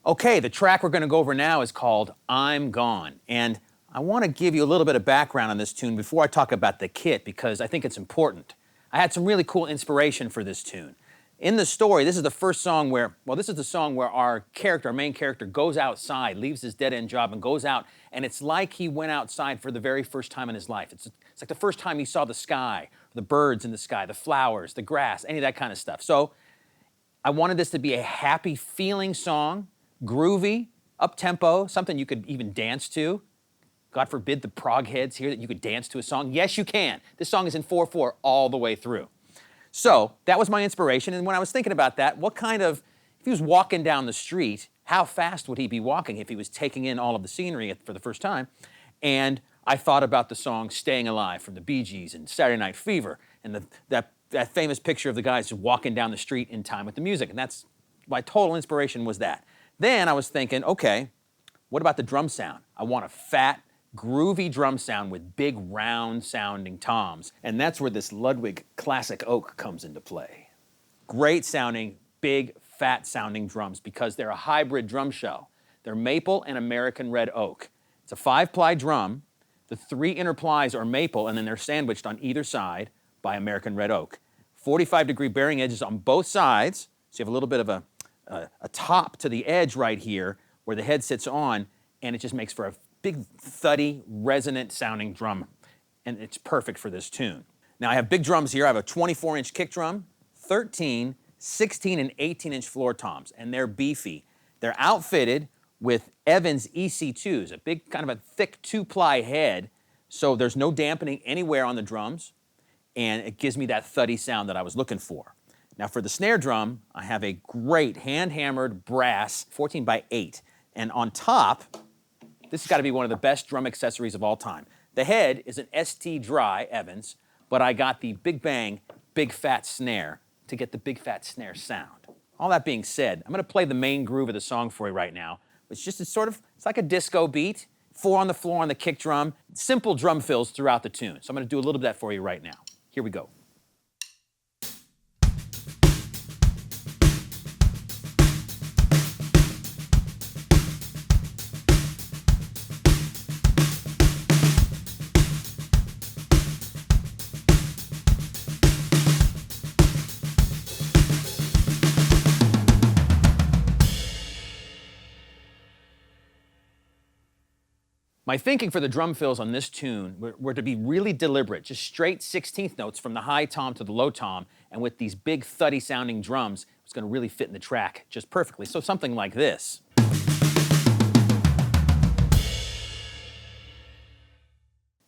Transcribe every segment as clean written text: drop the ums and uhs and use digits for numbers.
Okay, the track we're going to go over now is called I'm Gone. And I want to give you a little bit of background on this tune before I talk about the kit because I think it's important. I had some really cool inspiration for this tune. In the story, this is the first song where, this is the song where our main character, goes outside, leaves his dead-end job and goes out, and it's like he went outside for the very first time in his life. It's like the first time he saw the sky, the birds in the sky, the flowers, the grass, any of that kind of stuff. So I wanted this to be a happy feeling song, groovy, up-tempo, something you could even dance to. God forbid the prog heads here that you could dance to a song. Yes, you can. This song is in 4/4 all the way through. So that was my inspiration, and when I was thinking about that, if he was walking down the street, how fast would he be walking if he was taking in all of the scenery for the first time? And I thought about the song Staying Alive from the Bee Gees and Saturday Night Fever, and that famous picture of the guys just walking down the street in time with the music, and that's my total inspiration was that. Then I was thinking, okay, what about the drum sound? I want a fat, groovy drum sound with big, round-sounding toms, and that's where this Ludwig Classic Oak comes into play. Great sounding, big, fat-sounding drums because they're a hybrid drum shell. They're maple and American red oak. It's a 5-ply drum. The 3 inner plies are maple, and then they're sandwiched on either side by American red oak. 45-degree bearing edges on both sides, so you have a little bit of a top to the edge right here where the head sits on, and it just makes for a big, thuddy, resonant-sounding drum, and it's perfect for this tune. Now, I have big drums here. I have a 24-inch kick drum, 13, 16, and 18-inch floor toms, and they're beefy. They're outfitted with Evans EC2s, a big, kind of a thick 2-ply head, so there's no dampening anywhere on the drums, and it gives me that thuddy sound that I was looking for. Now, for the snare drum, I have a great hand-hammered brass 14x8, and on top, this has got to be one of the best drum accessories of all time. The head is an ST Dry Evans, but I got the Big Bang Big Fat Snare to get the big fat snare sound. All that being said, I'm going to play the main groove of the song for you right now. It's like a disco beat, 4 on the floor on the kick drum, simple drum fills throughout the tune. So I'm going to do a little bit of that for you right now. Here we go. My thinking for the drum fills on this tune were to be really deliberate, just straight 16th notes from the high tom to the low tom, and with these big thuddy sounding drums, it's going to really fit in the track just perfectly. So something like this.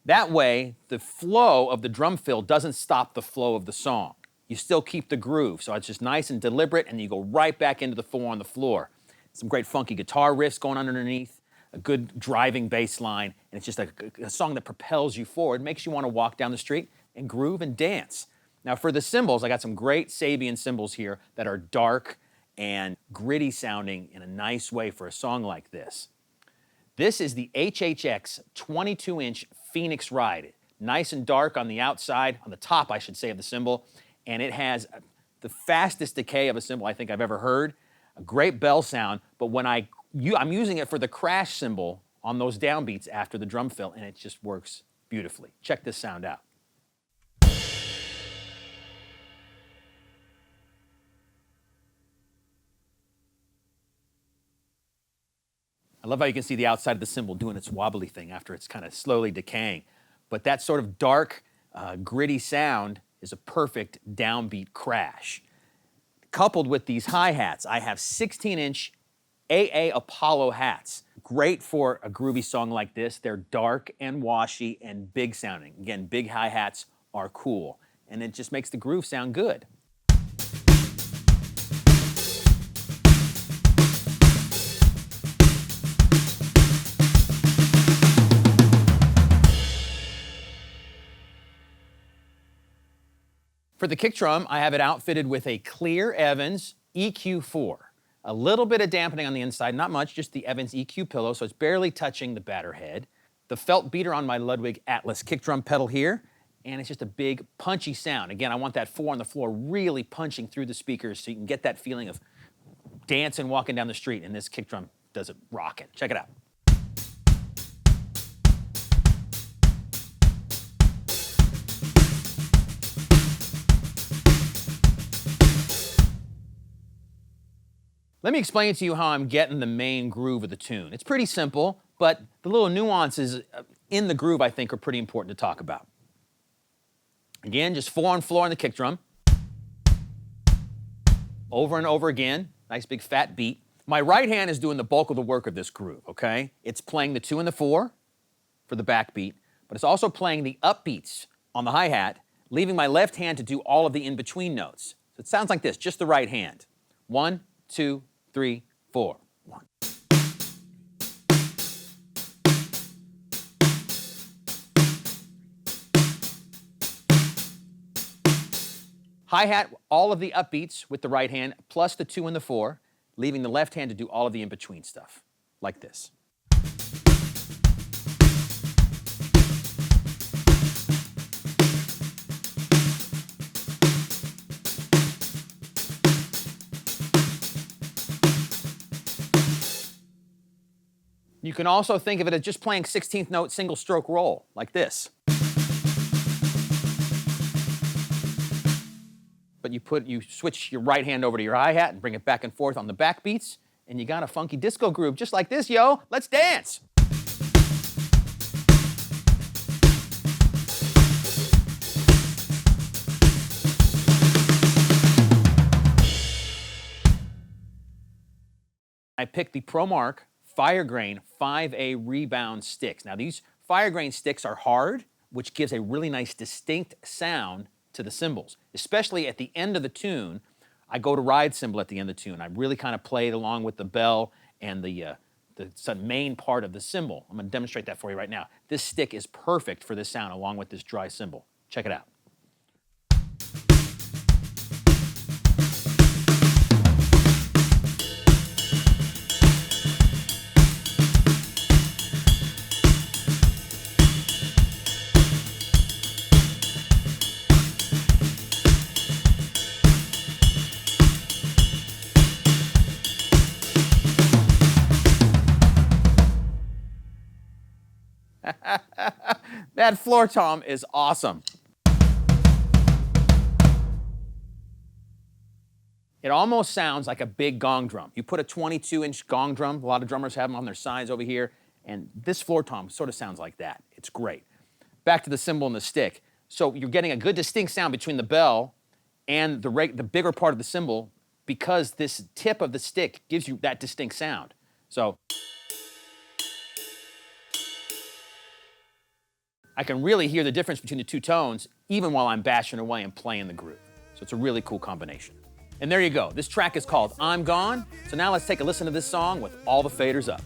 That way, the flow of the drum fill doesn't stop the flow of the song. You still keep the groove, so it's just nice and deliberate, and you go right back into the 4 on the floor. Some great funky guitar riffs going on underneath, a good driving bass line, and it's just a song that propels you forward, makes you want to walk down the street and groove and dance. Now for the cymbals, I got some great Sabian cymbals here that are dark and gritty sounding in a nice way for a song like this. This is the HHX 22-inch Phoenix Ride. Nice and dark on the outside, on the top I should say of the cymbal, and it has the fastest decay of a cymbal I think I've ever heard. A great bell sound, but when I'm using it for the crash cymbal on those downbeats after the drum fill, and it just works beautifully. Check this sound out. I love how you can see the outside of the cymbal doing its wobbly thing after it's kind of slowly decaying. But that sort of dark, gritty sound is a perfect downbeat crash. Coupled with these hi-hats, I have 16-inch AA Apollo hats. Great for a groovy song like this. They're dark and washy and big sounding. Again, big hi-hats are cool, and it just makes the groove sound good. For the kick drum, I have it outfitted with a clear Evans EQ4. A little bit of dampening on the inside, not much, just the Evans EQ pillow, so it's barely touching the batter head. The felt beater on my Ludwig Atlas kick drum pedal here, and it's just a big punchy sound. Again, I want that 4 on the floor really punching through the speakers so you can get that feeling of dancing, walking down the street, and this kick drum does it rocking. Check it out. Let me explain to you how I'm getting the main groove of the tune. It's pretty simple, but the little nuances in the groove, I think, are pretty important to talk about. Again, just 4-on-4 on the kick drum. Over and over again, nice big fat beat. My right hand is doing the bulk of the work of this groove, okay? It's playing the 2 and the 4 for the backbeat, but it's also playing the upbeats on the hi-hat, leaving my left hand to do all of the in-between notes. So it sounds like this, just the right hand. 1, 2, 3, 4. 1. Hi-hat, all of the upbeats with the right hand, plus the 2 and the 4, leaving the left hand to do all of the in-between stuff, like this. You can also think of it as just playing 16th note single stroke roll, like this. But you switch your right hand over to your hi-hat and bring it back and forth on the back beats, and you got a funky disco groove just like this, yo. Let's dance. I picked the ProMark Fire Grain 5A Rebound sticks. Now these Fire Grain sticks are hard, which gives a really nice distinct sound to the cymbals, especially at the end of the tune. I go to ride cymbal at the end of the tune. I really kind of play it along with the bell and the main part of the cymbal. I'm going to demonstrate that for you right now. This stick is perfect for this sound along with this dry cymbal. Check it out. That floor tom is awesome. It almost sounds like a big gong drum. You put a 22-inch gong drum, a lot of drummers have them on their sides over here, and this floor tom sort of sounds like that. It's great. Back to the cymbal and the stick. So you're getting a good distinct sound between the bell and the bigger part of the cymbal because this tip of the stick gives you that distinct sound. So I can really hear the difference between the two tones even while I'm bashing away and playing the groove. So it's a really cool combination. And there you go. This track is called I'm Gone. So now let's take a listen to this song with all the faders up.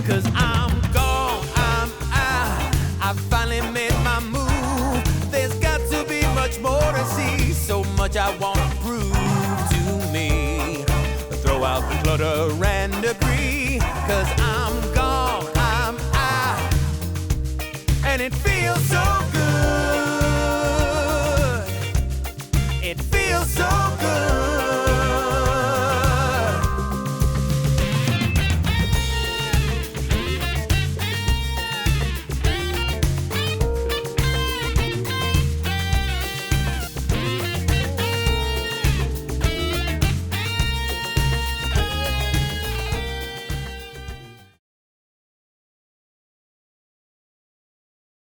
'Cause I'm gone, I'm out. I finally made my move. There's got to be much more to see. So much I want to prove to me. Throw out the clutter and agree. 'Cause I'm gone, I'm out. And it feels so good. It feels so good.